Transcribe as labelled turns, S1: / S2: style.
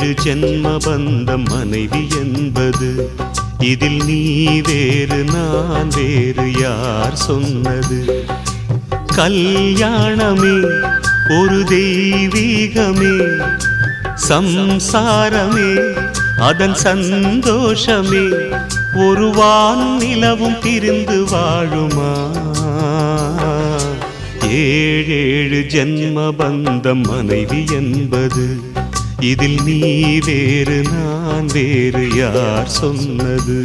S1: ஏழு ஜென்ம பந்தம் மனைவி என்பது, இதில் நீ வேறு நான் வேறு யார் சொன்னது? கல்யாணமே ஒரு தெய்வீகமே, சம்சாரமே அதன் சந்தோஷமே, ஒரு வானும் நிலவும் பிரிந்து வாழுமா? ஏழேழு ஜென்ம பந்தம் மனைவி என்பது, இதில் நீ வேறு நான் வேறு யார் சொன்னது?